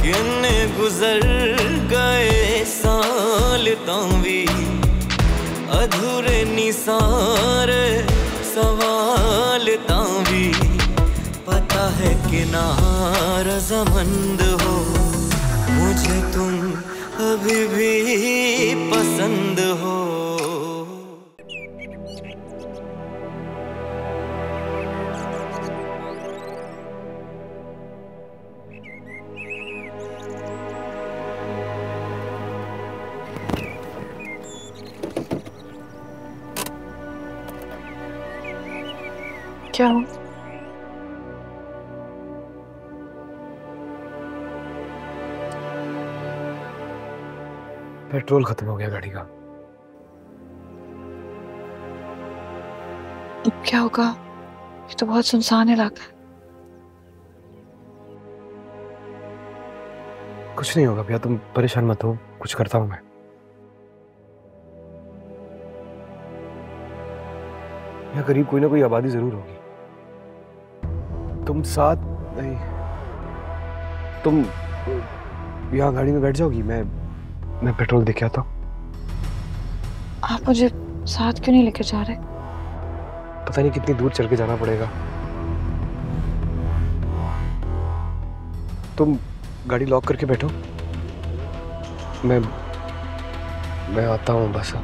किन्ने गुजर गए साल तावी अधूरे नी सारे सवाल तावी पता है कि ना रज़ामंद हो मुझे तुम अभी भी पसंद हो। क्या हो? पेट्रोल खत्म हो गया गाड़ी का। अब क्या होगा? ये तो बहुत सुनसान इलाका है। कुछ नहीं होगा भैया, तुम परेशान मत हो, कुछ करता हूं मैं। यहाँ करीब कोई ना कोई आबादी जरूर होगी। तुम साथ नहीं, तुम यहाँ गाड़ी में बैठ जाओगी, मैं पेट्रोल देके आता हूँ। आप मुझे साथ क्यों नहीं लेके जा रहे? पता नहीं कितनी दूर चल के जाना पड़ेगा। तुम गाड़ी लॉक करके बैठो, मैं आता हूँ बस।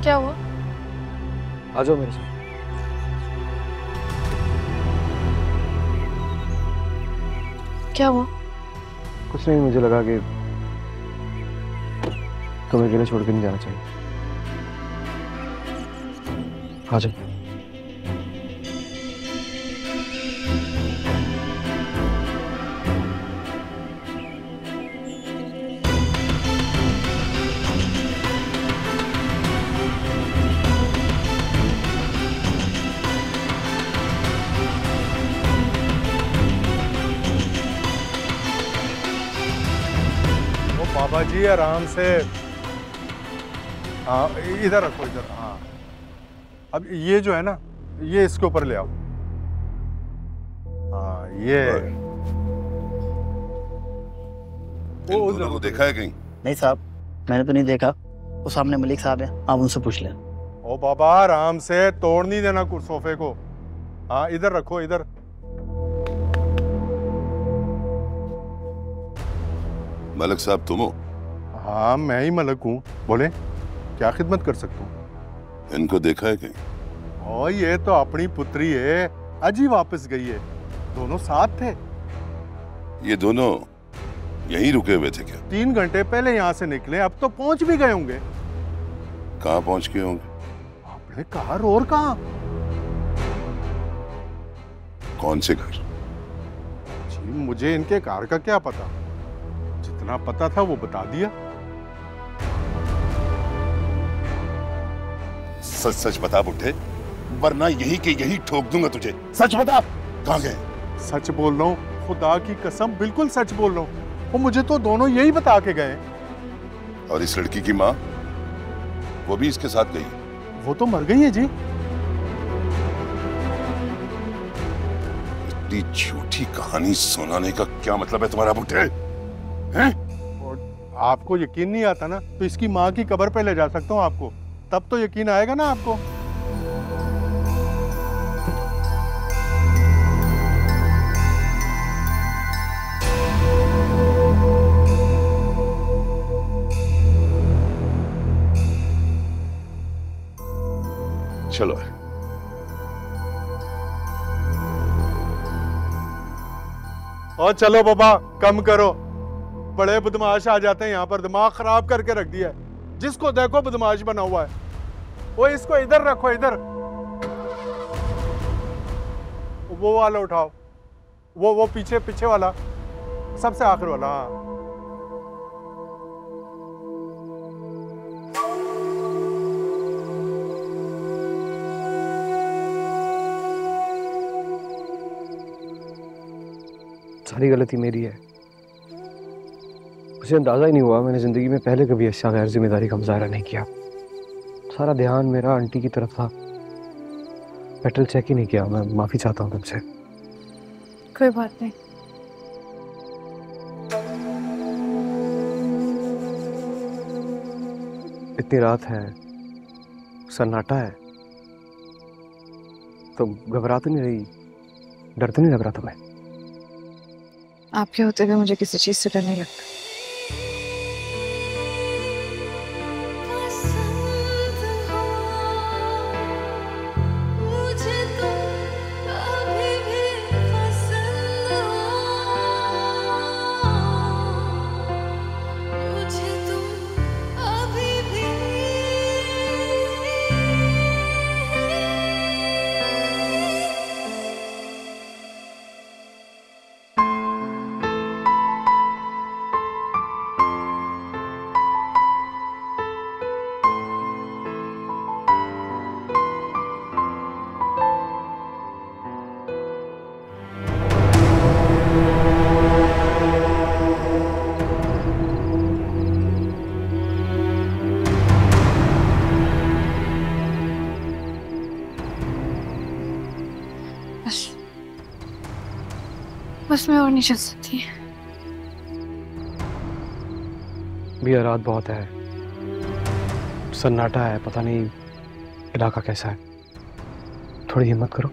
क्या हुआ? आ जाओ मेरे साथ। क्या हुआ? कुछ नहीं, मुझे लगा कि तुम्हें अकेले छोड़ के नहीं जाना चाहिए। आ जाओ। बाबा जी आराम से। हाँ इधर रखो, इधर। हाँ अब ये जो है ना, ये इसके ऊपर ले आओ। हाँ ये इन दोनों को देखा है कहीं? नहीं साहब, मैंने तो नहीं देखा। वो सामने मलिक साहब हैं, आप उनसे पूछ लें। ओ बाबा आराम से, तोड़ नहीं देना सोफे को। हाँ इधर रखो, इधर। मलिक साहब तुम हो? हाँ मैं ही मलिक हूँ, बोले क्या खिदमत कर सकता हूँ? इनको देखा है कहीं? ओ ये तो अपनी पुत्री है, आज ही वापस गई है। दोनों साथ थे। ये दोनों यहीं रुके हुए थे क्या? 3 घंटे पहले यहाँ से निकले, अब तो पहुंच भी गए होंगे। कहाँ पहुंच गए होंगे? अपने कार। और कहाँ? कौन से घर? जी मुझे इनके कार का क्या पता, जितना पता था वो बता दिया। सच सच बता बुड्ढे, वरना यही के यही ठोक दूंगा तुझे। सच बता, कहाँ गए? सच बोल रहा हूँ, खुदा की कसम बिल्कुल सच बोल रहा हूँ। वो मुझे तो दोनों यही बता के गए। और इस लड़की की माँ, वो भी इसके साथ गई? वो तो मर गई है जी। इतनी झूठी कहानी सुनाने का क्या मतलब है तुम्हारा बुड्ढे? हैं? और आपको यकीन नहीं आता ना, तो इसकी माँ की कब्र पे ले जा सकता हूँ आपको, तब तो यकीन आएगा ना आपको। चलो। और चलो बाबा, कम करो। बड़े बदमाश आ जाते हैं यहाँ पर, दिमाग खराब करके रख दिया है। जिसको देखो बदमाश बना हुआ है। वो इसको इधर रखो, इधर। वो वाला उठाओ, वो पीछे पीछे वाला, सबसे आखिर वाला। हाँ, सारी गलती मेरी है। मुझे अंदाजा ही नहीं हुआ, मैंने जिंदगी में पहले कभी ऐसा गैर जिम्मेदारी का मुजाहरा नहीं किया। सारा ध्यान मेरा आंटी की तरफ था, पेट्रोल चेक ही नहीं किया। मैं माफी चाहता हूँ तुमसे। कोई बात नहीं। इतनी रात है, सन्नाटा है, तो घबरा तो नहीं रही? डर तो नहीं लग रहा तुम्हें? आपके होते हुए मुझे किसी चीज से डर नहीं लगता। बस मैं और नहीं चल सकती। भैया रात बहुत है, सन्नाटा है, पता नहीं इलाका कैसा है। थोड़ी हिम्मत करो।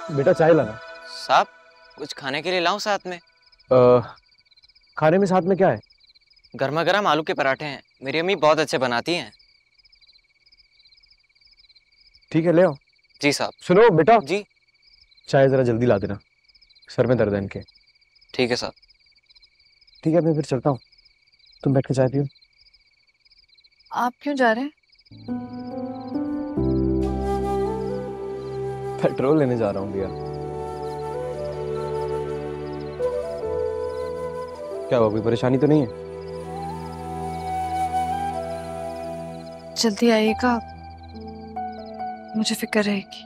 बेटा चाय लाना। साहब कुछ खाने के लिए लाऊं साथ में? खाने में साथ में क्या है? गर्मा गर्म आलू के पराठे हैं, मेरी अम्मी बहुत अच्छे बनाती हैं। ठीक है ले आओ। जी साहब। सुनो बेटा। जी। चाय जरा जल्दी ला देना, सर में दर्द है इनके। ठीक है साहब। ठीक है मैं फिर चलता हूँ, तुम बैठ के चाय पियो। आप क्यों जा रहे हैं? पेट्रोल लेने जा रहा हूँ भैया। क्या हुआ, कोई परेशानी तो नहीं है? जल्दी आइएगा, मुझे फिक्र रहेगी।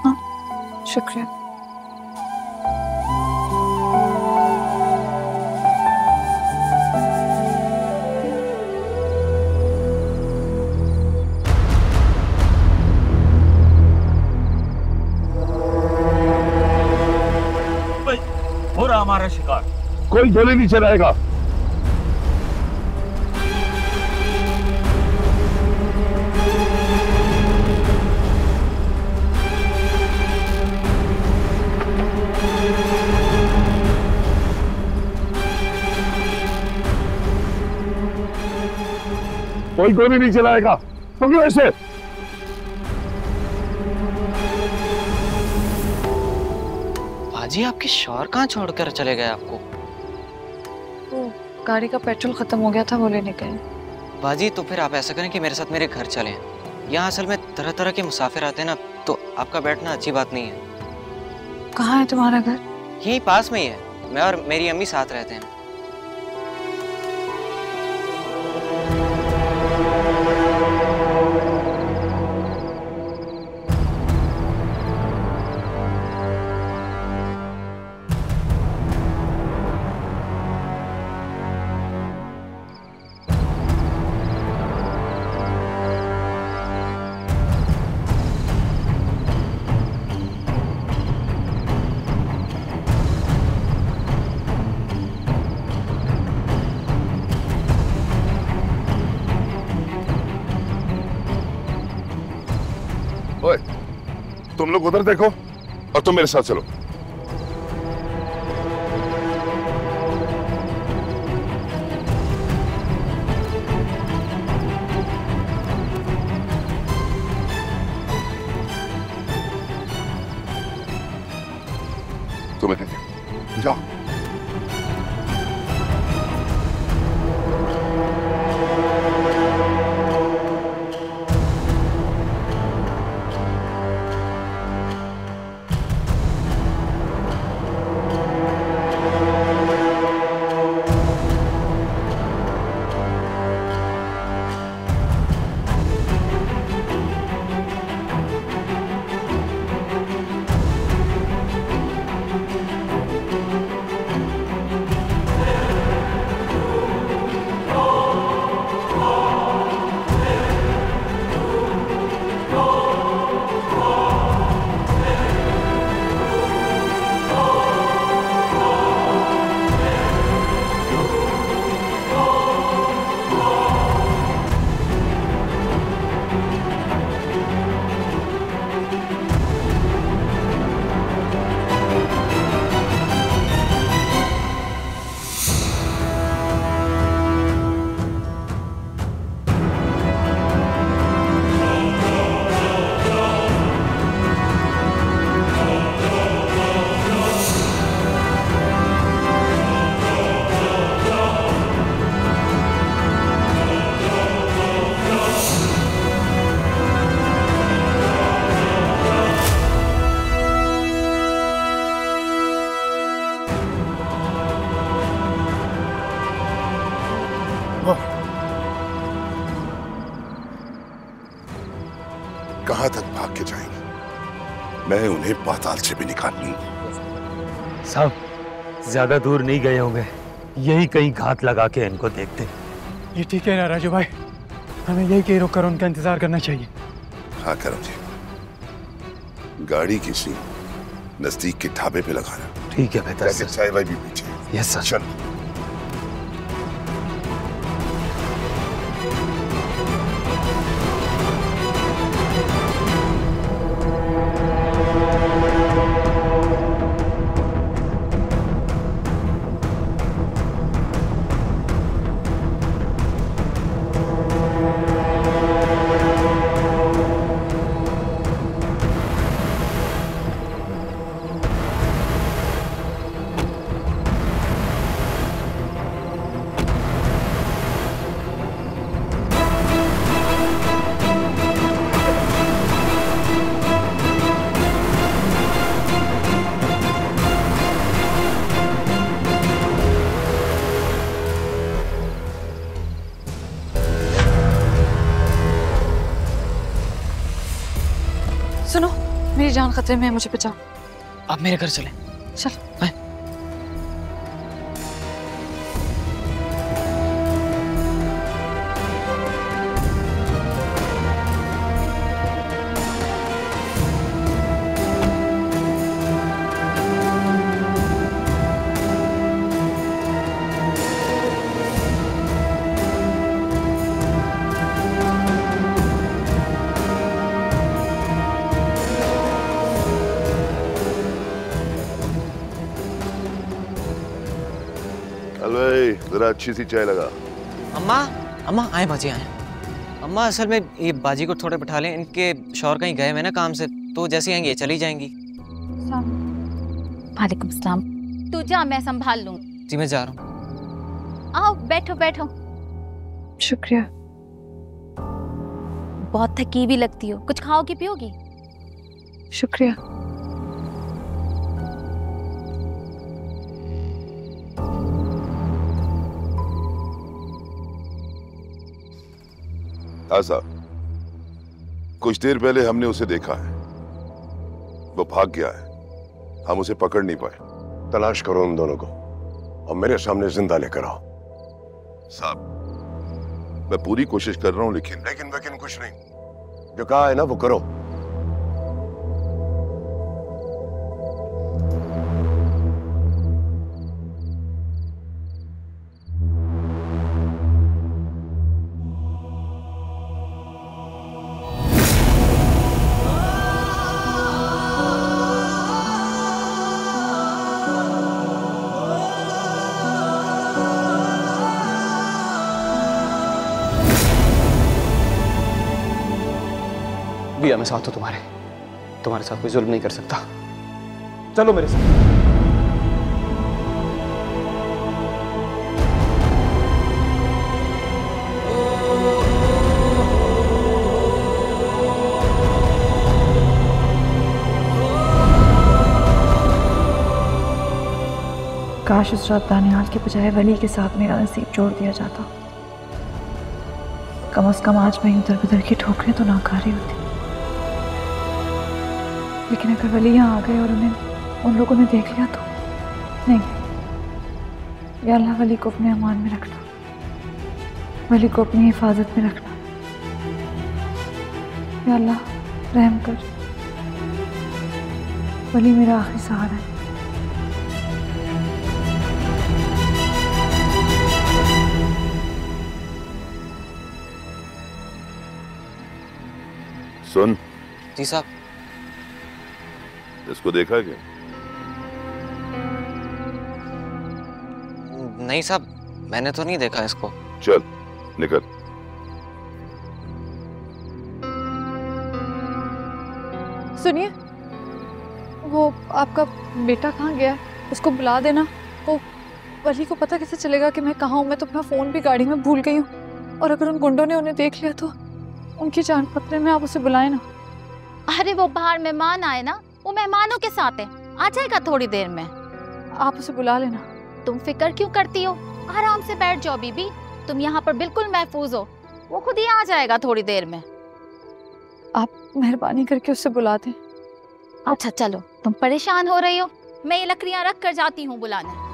हाँ, शुक्रिया। हो रहा हमारा शिकार। कोई गोली नहीं चलाएगा। कोई गोली नहीं चलाएगा। पकड़ो ऐसे। बाजी आपके शौहर कहाँ छोड़कर चले गए आपको? वो गाड़ी का पेट्रोल खत्म हो गया था, वो लेने गए। बाजी तो फिर आप ऐसा करें कि मेरे साथ मेरे घर चलें। यहाँ असल में तरह तरह के मुसाफिर आते हैं ना, तो आपका बैठना अच्छी बात नहीं है। कहाँ है तुम्हारा घर? यहीं पास में ही है, मैं और मेरी अम्मी साथ रहते हैं। ओए, तुम लोग उधर देखो और तुम मेरे साथ चलो। तुम्हें देखो, जाओ। कहां तक भाग के जाएंगे? मैं उन्हें पाताल से भी निकाल लूंगा। साहब, ज्यादा दूर नहीं गए होंगे, यही कहीं घात लगा के इनको देखते। ये ठीक है ना राजू भाई, हमें यही कहीं रुक कर उनका इंतजार करना चाहिए। हाँ करम जी, गाड़ी किसी नजदीक के ढाबे पे लगाना। ठीक है बेहतर सर। चाय वाय भी पीछे। Yes sir. चलो। सुनो, मेरी जान खतरे में है, मुझे बचाओ। आप मेरे घर चलें। चल। जरा अच्छी सी चाय लगा। अम्मा, अम्मा आए बाजी आए। अम्मा असल में ये बाजी को थोड़े बिठा लें, इनके शौहर कहीं गए हुए ना काम से, तो जैसे आएंगे चली जाएंगी। वालेकुम सलाम। तू जा, मैं संभाल लूँ। जी मैं जा रहा हूँ। आओ बैठो बैठो। शुक्रिया। बहुत थकी भी लगती हो, कुछ खाओगी पियोगी? शुक्रिया। आजा, कुछ देर पहले हमने उसे देखा है, वो भाग गया है, हम उसे पकड़ नहीं पाए। तलाश करो उन दोनों को और मेरे सामने जिंदा लेकर आओ। साहब, मैं पूरी कोशिश कर रहा हूं, लेकिन कुछ नहीं। जो कहा है ना वो करो। भैया मैं साथ हूं तुम्हारे साथ कोई जुल्म नहीं कर सकता। चलो मेरे साथ। काश उस रात दानियाल के बजाय वली के साथ मेरा नसीब जोड़ दिया जाता। कम से कम आज मैं उधर उधर की ठोकरें तो ना खा रही होती। लेकिन अगर वली यहाँ आ गए और उन्हें उन लोगों ने देख लिया तो नहीं। या अल्लाह वली को अपने अमान में रखना, वली को अपनी हिफाजत में रखना। या अल्लाह रहम कर, वली मेरा आखिरी सहारा है। सुन। जी साहब। इसको देखा क्या? नहीं साहब, मैंने तो नहीं देखा इसको। चल निकल। सुनिए, वो आपका बेटा कहाँ गया? उसको बुला देना। वो वली को पता कैसे चलेगा कि मैं कहाँ हूँ? मैं तो अपना फोन भी गाड़ी में भूल गई हूँ, और अगर उन गुंडों ने उन्हें देख लिया तो उनकी जान खतरे में। आप उसे बुलाए ना। अरे वो बाहर मेहमान आए ना, वो मेहमानों के साथ है, आ जाएगा थोड़ी देर में। आप उसे बुला लेना। तुम फिक्र क्यों करती हो? आराम से बैठ जाओ बीबी, तुम यहाँ पर बिल्कुल महफूज हो। वो खुद ही आ जाएगा थोड़ी देर में। आप मेहरबानी करके उससे बुला दें। अच्छा चलो, तुम परेशान हो रही हो, मैं ये लकड़ियाँ रख कर जाती हूँ बुलाने।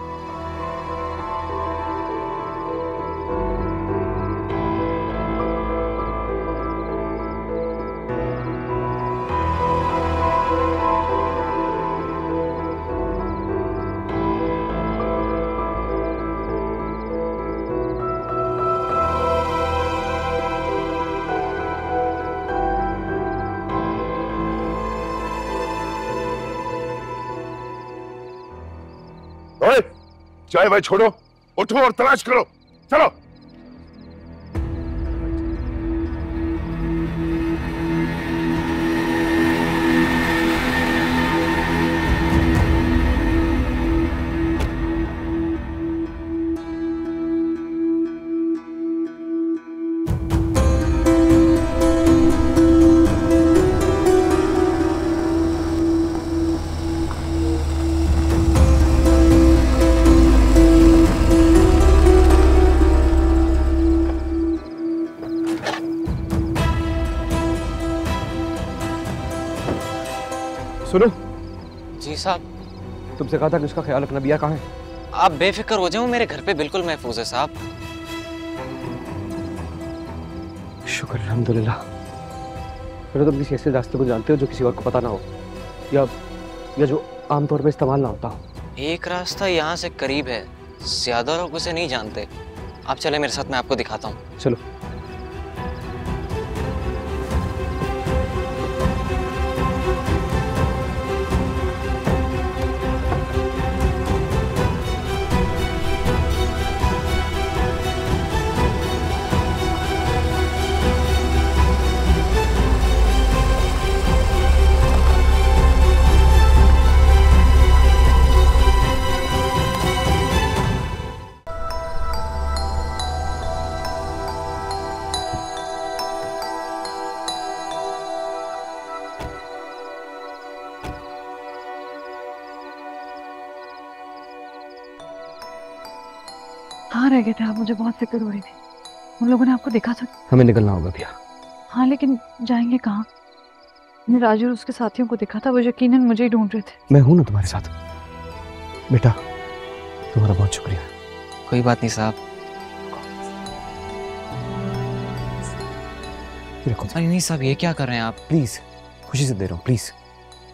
चाय भाई छोड़ो, उठो और तलाश करो। चलो। सुनो। जी साहब। तुमसे कहा था कि उसका ख्याल रखना। बिया कहाँ है? आप बेफिक्र हो जाओ, मेरे घर पे बिल्कुल महफूज है साहब। शुक्र अल्हम्दुलिल्लाह। फिर तुम किसी ऐसे रास्ते को जानते हो जो किसी और को पता ना हो, या जो आमतौर पे इस्तेमाल ना होता हो? एक रास्ता यहाँ से करीब है, ज्यादा लोग उसे नहीं जानते। आप चले मेरे साथ, मैं आपको दिखाता हूँ। चलो। रह गए थे आप? मुझे बहुत फिक्र हो रही थी। उन लोगों ने आपको देखा था? हमें निकलना होगा भैया। हाँ, लेकिन जाएंगे कहाँ? मैंने राजू और उसके साथियों को देखा था, वो यकीनन मुझे ही ढूंढ रहे थे। मैं हूं ना तुम्हारे साथ बेटा, तुम्हारा बहुत शुक्रिया। कोई बात नहीं साहब। अरे नहीं साहब, ये क्या कर रहे हैं आप? प्लीज, खुशी से दे रहा हूँ, प्लीज।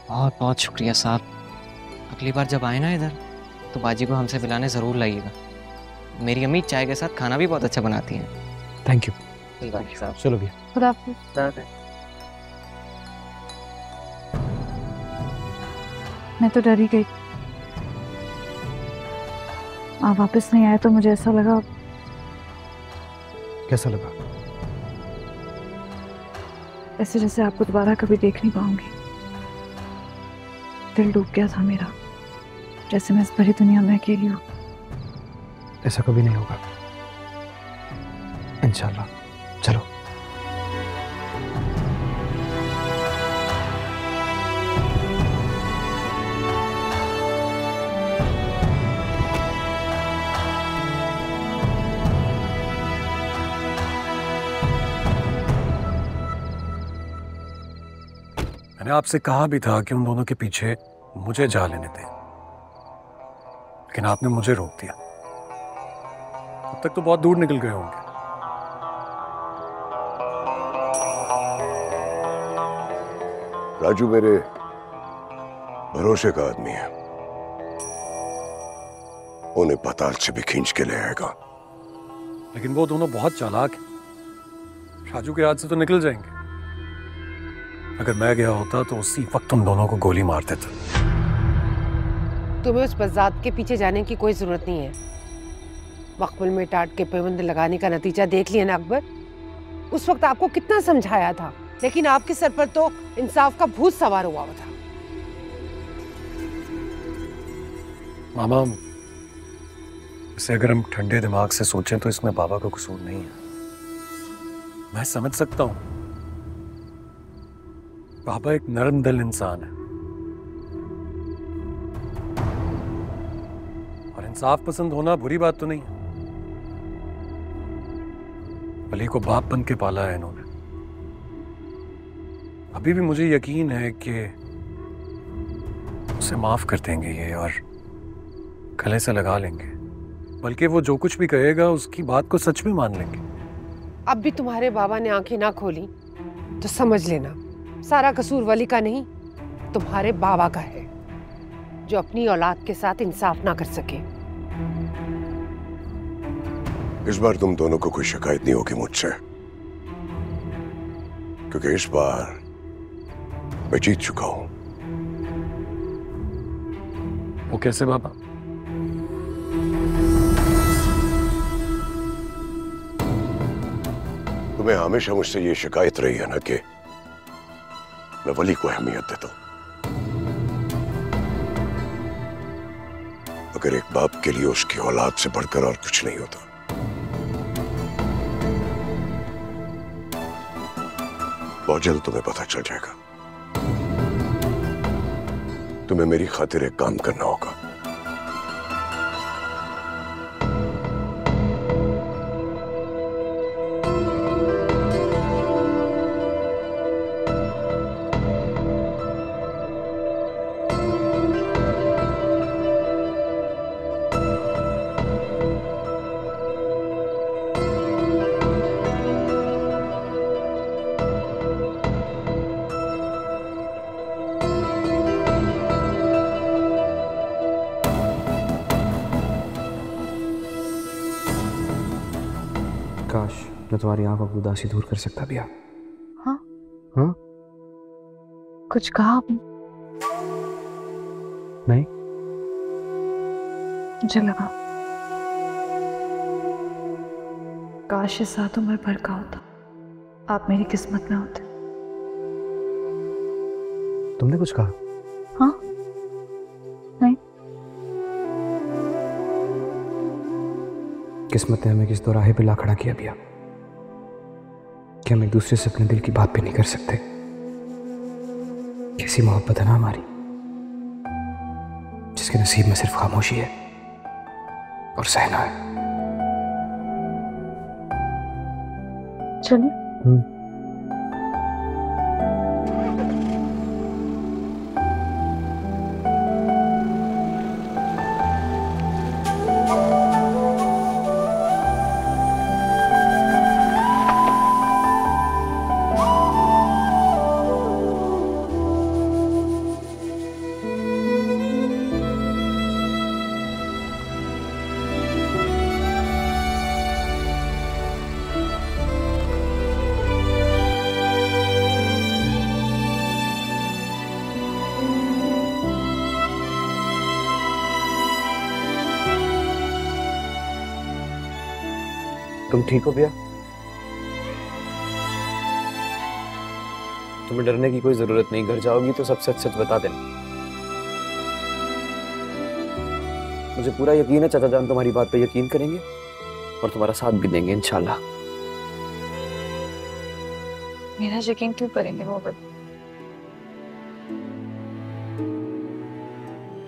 बहुत बहुत शुक्रिया साहब। अगली बार जब आए ना इधर तो बाजी को हमसे मिलाने ज़रूर लाइएगा। मेरी अम्मी चाय के साथ खाना भी बहुत अच्छा बनाती हैं। Thank you. कोई बात नहीं साहब। चलो भैया। खुदा हाफिज़। मैं तो डर ही गई। आप वापस नहीं आए तो मुझे ऐसा लगा। कैसा लगा? ऐसे जैसे आपको दोबारा कभी देख नहीं पाऊंगी। दिल डूब गया था मेरा, जैसे मैं इस बड़ी दुनिया में अकेली हूँ। ऐसा कभी नहीं होगा इंशाल्लाह। चलो। मैंने आपसे कहा भी था कि उन दोनों के पीछे मुझे जा लेने दें, लेकिन आपने मुझे रोक दिया। अब तक तो बहुत दूर निकल गए होंगे। राजू मेरे भरोसे का आदमी है, उन्हें पाताल से भी खींच के ले आएगा। लेकिन वो दोनों बहुत चालाक हैं, राजू के हाथ से तो निकल जाएंगे। अगर मैं गया होता तो उसी वक्त उन दोनों को गोली मार देता। तुम्हें उस बज़ात के पीछे जाने की कोई जरूरत नहीं है। मकबूल में टाट के पैबंद लगाने का नतीजा देख लिया ना अकबर। उस वक्त आपको कितना समझाया था, लेकिन आपके सर पर तो इंसाफ का भूत सवार हुआ था। मामा, इसे अगर हम ठंडे दिमाग से सोचें तो इसमें बाबा का कसूर नहीं है। मैं समझ सकता हूं, बाबा एक नरम दिल इंसान है और इंसाफ पसंद होना बुरी बात तो नहीं है। अली को बाप बन के पाला है इन्होंने। अभी भी मुझे यकीन है कि उसे माफ कर देंगे ये और गले से लगा लेंगे। बल्कि वो जो कुछ भी कहेगा उसकी बात को सच में मान लेंगे। अब भी तुम्हारे बाबा ने आंखें ना खोली तो समझ लेना सारा कसूर वली का नहीं, तुम्हारे बाबा का है, जो अपनी औलाद के साथ इंसाफ ना कर सके। इस बार तुम दोनों को कोई शिकायत नहीं होगी मुझसे, क्योंकि इस बार मैं जीत चुका हूं। वो कैसे बाबा? तुम्हें हमेशा मुझसे ये शिकायत रही है ना कि मैं वली को अहमियत देता हूं। अगर एक बाप के लिए उसकी औलाद से बढ़कर और कुछ नहीं होता, बहुत जल्द तुम्हें पता चल जाएगा। तुम्हें मेरी खातिर एक काम करना होगा। काश मैं तुम्हारी आंखों की उदासी दूर कर सकता भैया। हाँ? हाँ? कुछ कहा आपने? नहीं। मुझे लगा काश ये सात उम्र भर का होता, आप मेरी किस्मत में होते। तुमने कुछ कहा? हाँ? नहीं। किस्मत ने हमें किस दोराहे पे ला खड़ा किया भैया कि हम एक दूसरे से अपने दिल की बात भी नहीं कर सकते। कैसी मोहब्बत है ना हमारी, जिसके नसीब में सिर्फ खामोशी है और सहना है। चलिए। तुम ठीक हो भैया? तुम्हें डरने की कोई जरूरत नहीं, घर जाओगी तो सब सच सच बता देना। मुझे पूरा यकीन है चाचा जान तुम्हारी बात पे यकीन करेंगे और तुम्हारा साथ भी देंगे इंशाल्लाह। मेरा यकीन क्यों करेंगे वो?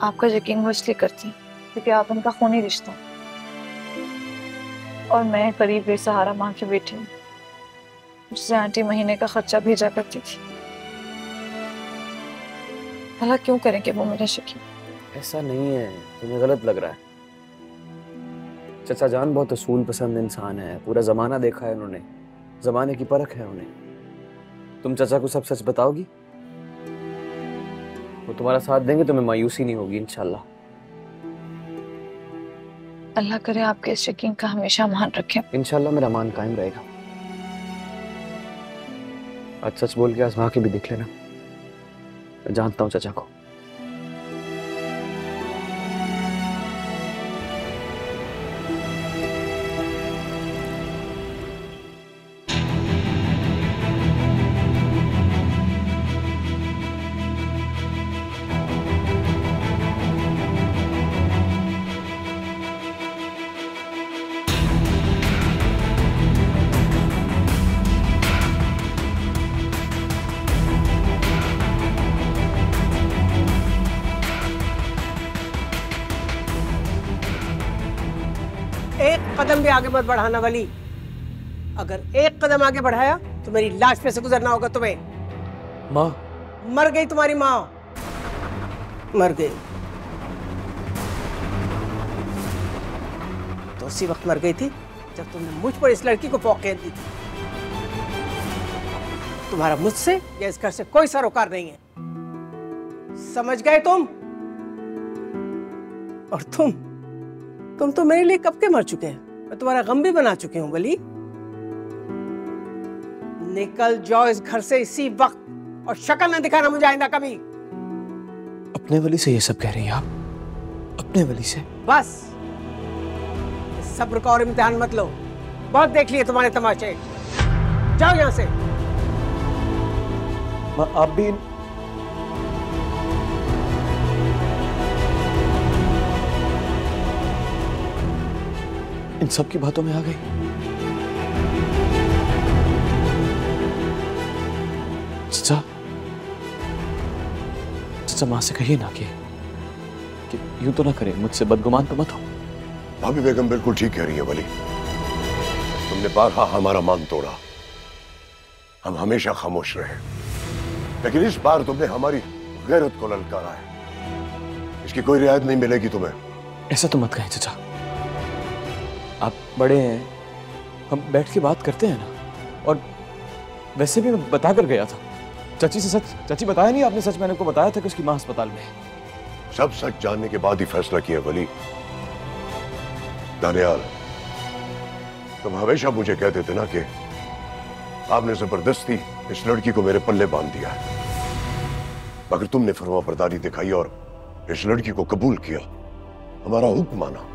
आपका यकीन वो इसलिए करती है क्योंकि आप उनका खूनी रिश्ता और मैं करीब बेसहारा माँ की बेटी हूँ, जिसे आंटी महीने का खर्चा भेजा करती थी। भला क्यों करेंगे वो मेरा यकीन? ऐसा नहीं है, तुम्हें गलत लग रहा है। चाचा जान बहुत असूल पसंद इंसान है, पूरा जमाना देखा है उन्होंने, जमाने की परख है उन्हें। तुम चाचा को सब सच बताओगी, वो तुम्हारा साथ देंगे, तुम्हें मायूसी नहीं होगी इंशाल्लाह। अल्लाह करे आपके इस यकीन का हमेशा मान रखें। इंशाल्लाह मेरा मान कायम रहेगा। आज सच बोल के आजमा के भी देख लेना, मैं जानता हूँ चाचा को। एक कदम भी आगे मत बढ़ाना वली। अगर एक कदम आगे बढ़ाया तो मेरी लाश पे से गुजरना होगा तुम्हें। माँ मर गई तुम्हारी माँ, मर गई तो उसी वक्त मर गई थी जब तुमने मुझ पर इस लड़की को फौकियत दी थी। तुम्हारा मुझसे या इस घर से कोई सरोकार नहीं है, समझ गए तुम? और तुम तो मेरे लिए कब के मर चुके हैं, मैं तुम्हारा गम भी बना चुके हूं वली। निकल जाओ इस घर से इसी वक्त और शक्ल न दिखाना मुझे आइंदा कभी। अपने वली से ये सब कह रही हैं आप? अपने वली से? बस सब्र का और इम्तिहान मत लो, बहुत देख लिए तुम्हारे तमाशे। जाओ यहां से। आप भी इन सब की बातों में आ गई? चाचा माँ से कहिए ना कि यूं तो ना करे, मुझसे बदगुमान तो मत हो। भाभी बेगम बिल्कुल ठीक कह रही है वली, तुमने बारहा हमारा मान तोड़ा, हम हमेशा खामोश रहे, लेकिन इस बार तुमने हमारी गैरत को ललकारा है, इसकी कोई रियायत नहीं मिलेगी तुम्हें। ऐसा तो मत कहें चाचा, आप बड़े हैं, हम बैठ के बात करते हैं ना। और वैसे भी मैं बता कर गया था चाची से सच। चाची बताया नहीं आपने सच? मैंने को बताया था कि उसकी माँ अस्पताल में है। सब सच जानने के बाद ही फैसला किया वली। दानियाल, तुम हमेशा मुझे कहते थे ना कि आपने जबरदस्ती इस लड़की को मेरे पल्ले बांध दिया है, मगर तुमने फरमाबरदारी दिखाई और इस लड़की को कबूल किया, हमारा हुक्म माना।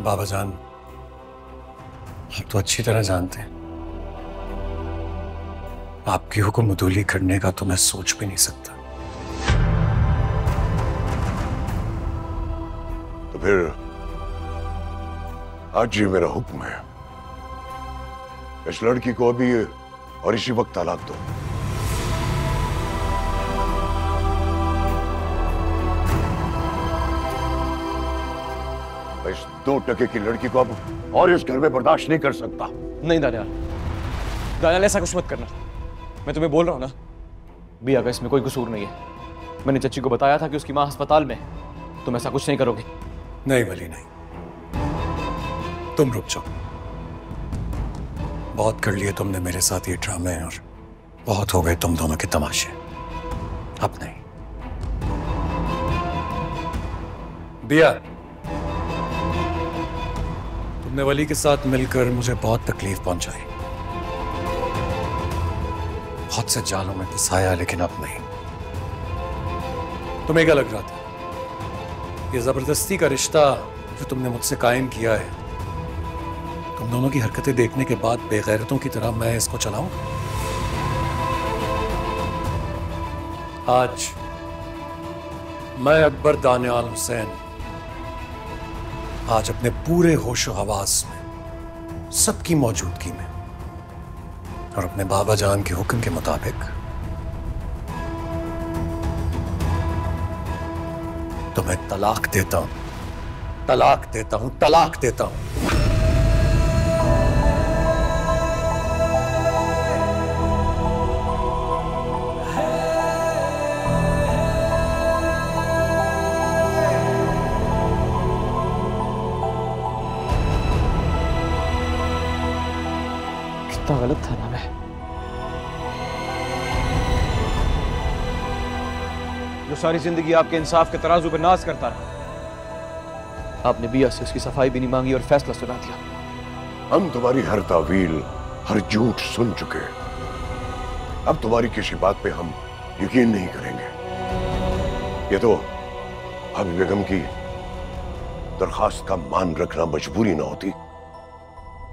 बाबा जान, आप तो अच्छी तरह जानते हैं आपकी हुक्म अदूली करने का तो मैं सोच भी नहीं सकता। तो फिर आज ये मेरा हुक्म है, इस लड़की को अभी और इसी वक्त तलाक दो। मैं इस 2 टके की लड़की को अब और इस घर में बर्दाश्त नहीं कर सकता। नहीं दानियाल, दानियाल ऐसा कुछ मत करना। मैं तुम्हें बोल रहा हूं ना, बिया का इसमें कोई कसूर नहीं है। मैंने चची को बताया था कि उसकी माँ अस्पताल में है। तुम ऐसा कुछ नहीं करोगे। नहीं वली नहीं, तुम रुक जाओ। बहुत कर लिए तुमने मेरे साथ ये ड्रामे और बहुत हो गए तुम दोनों के तमाशे। अब नहीं। बिया, तुमने वली के साथ मिलकर मुझे बहुत तकलीफ पहुंचाई, बहुत से जालों में फंसाया, लेकिन अब नहीं। तुम्हें क्या लग रहा था ये जबरदस्ती का रिश्ता जो तुमने मुझसे कायम किया है, तुम दोनों की हरकतें देखने के बाद बेगैरतों की तरह मैं इसको चलाऊं? आज मैं अकबर दानियाल हुसैन आज अपने पूरे होशो हवास में, सबकी मौजूदगी में और अपने बाबा जान के हुक्म के मुताबिक तुम्हें तलाक देता हूं, तलाक देता हूं, तलाक देता हूं। कितना गलत था ना मैं। जो सारी जिंदगी आपके इंसाफ के तराजू पर नाज करता रहा, आपने बिया से उसकी सफाई भी नहीं मांगी और फैसला सुना दिया। हम तुम्हारी हर तावील, हर झूठ सुन चुके। अब तुम्हारी किसी बात पे हम यकीन नहीं करेंगे। ये तो भाभी बेगम की दरखास्त का मान रखना मजबूरी ना होती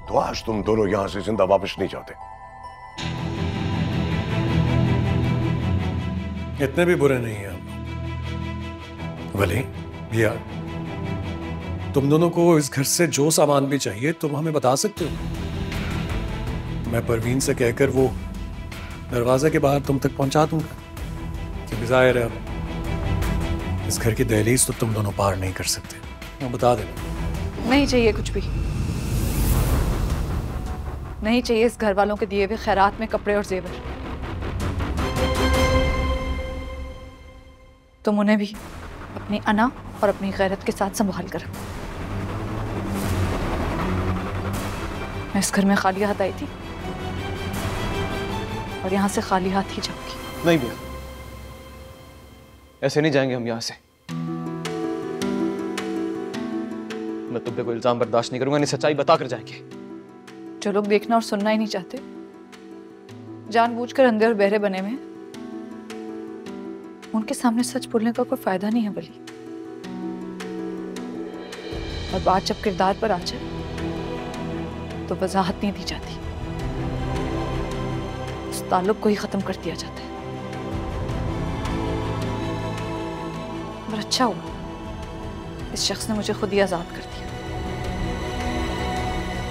तो आज तुम दोनों यहां से जिंदा वापस नहीं जाते। इतने भी बुरे नहीं हैं हम। वली, भैया, तुम दोनों को इस घर से जो सामान भी चाहिए तुम हमें बता सकते हो। मैं परवीन से कहकर वो दरवाजे के बाहर तुम तक पहुंचा दूंगा, क्योंकि जाहिर है इस घर की दहलीज तो तुम दोनों पार नहीं कर सकते। मैं बता देना। नहीं चाहिए कुछ भी, नहीं चाहिए इस घर वालों के दिए हुए खैरात में कपड़े और जेवर। तुम उन्हें भी अपनी अना और अपनी गैरत के साथ संभाल कर। मैं इस घर में खाली हाथ आई थी और यहां से खाली हाथ ही जाऊंगी। नहीं भैया, ऐसे नहीं जाएंगे हम यहां से। मैं तुम पे कोई इल्जाम बर्दाश्त नहीं करूंगा, नहीं सच्चाई बता कर जाएंगे। जो लोग देखना और सुनना ही नहीं चाहते, जानबूझकर अंधे और बहरे बने में, उनके सामने सच बोलने का कोई फायदा नहीं है बली। और बात जब किरदार पर आ जाए तो वजाहत नहीं दी जाती, उस ताल्लुक को ही खत्म कर दिया जाता है। पर अच्छा हुआ इस शख्स ने मुझे खुद ही आजाद कर दिया,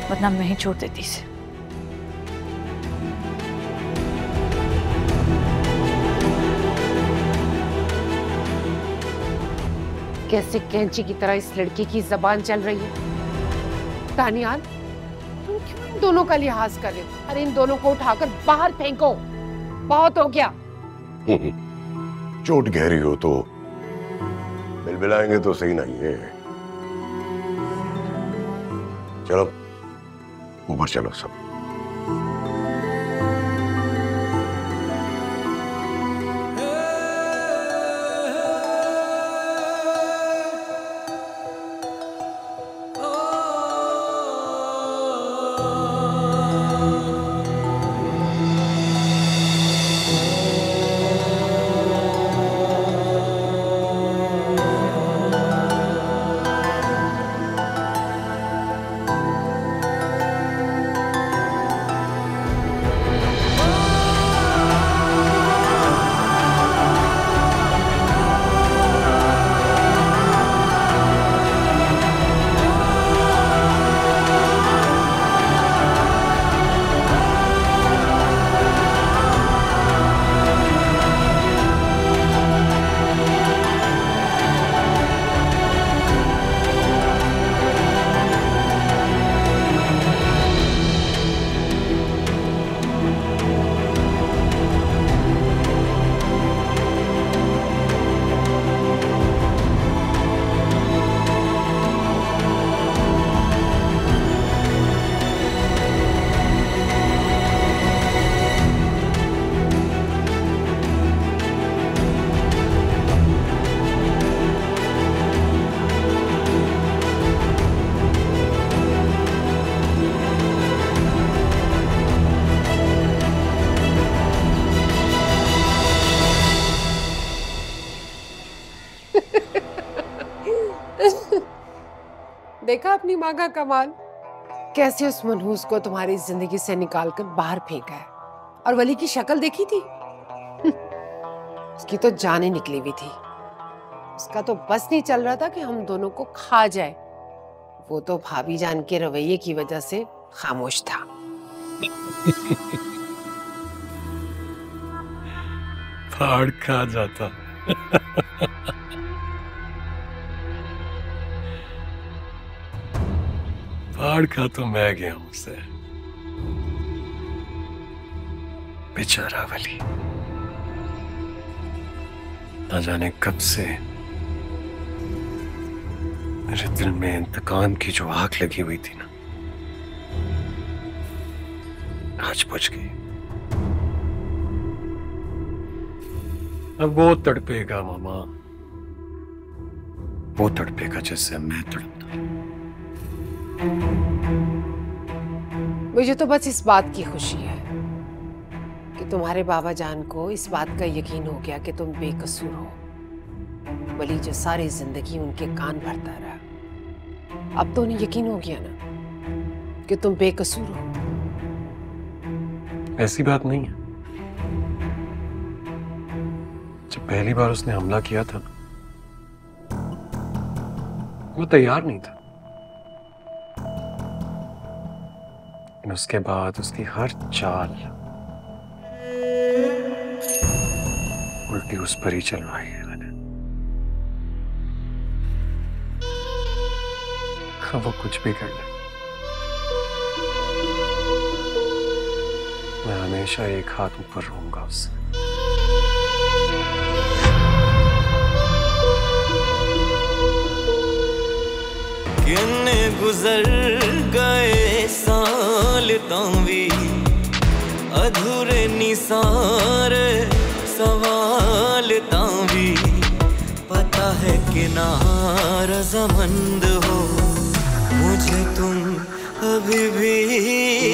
वरना मैं ही छोड़ देती इसे। कैसे कैंची की तरह इस लड़की की जबान चल रही है। दानियाल, तुम क्यों इन दोनों का लिहाज कर रहे हो? अरे इन दोनों को उठाकर बाहर फेंको, बहुत हो गया। चोट गहरी हो तो बिलबिलाएंगे तो सही नहीं है। चलो ऊपर चलो सब। देखा अपनी माँ का कमाल, कैसे उस मनहूस को तुम्हारी जिंदगी से निकालकर बाहर फेंका है। और वली की शक्ल देखी थी, उसकी तो जान ही निकली हुई थी। उसका तो बस नहीं चल रहा था कि हम दोनों को खा जाए। वो तो भाभी जान के रवैये की वजह से खामोश था। फाड़ खा जाता। फाड़ खा तो मैं गया हूं उसे। बेचारा वली, ना जाने कब से मेरे दिल में इंतकाम की जो आग लगी हुई थी ना, आज बुझ गई। अब वो तड़पेगा मामा, वो तड़पेगा जैसे मैं तड़पता। मुझे तो बस इस बात की खुशी है कि तुम्हारे बाबा जान को इस बात का यकीन हो गया कि तुम बेकसूर हो। वली जो सारी जिंदगी उनके कान भरता रहा, अब तो उन्हें यकीन हो गया ना कि तुम बेकसूर हो। ऐसी बात नहीं है। जब पहली बार उसने हमला किया था ना, वो तैयार नहीं था। लेकिन उसके बाद उसकी हर चाल उल्टी उस पर ही चलवाई है मैंने। वो कुछ भी कर ले, मैं हमेशा एक हाथ ऊपर रहूंगा उससे। किन्ने गुजर गए साल तावी, अधूरे निसारे सवाल तावी। पता है कि ना रज़ामंद हो मुझे तुम अभी भी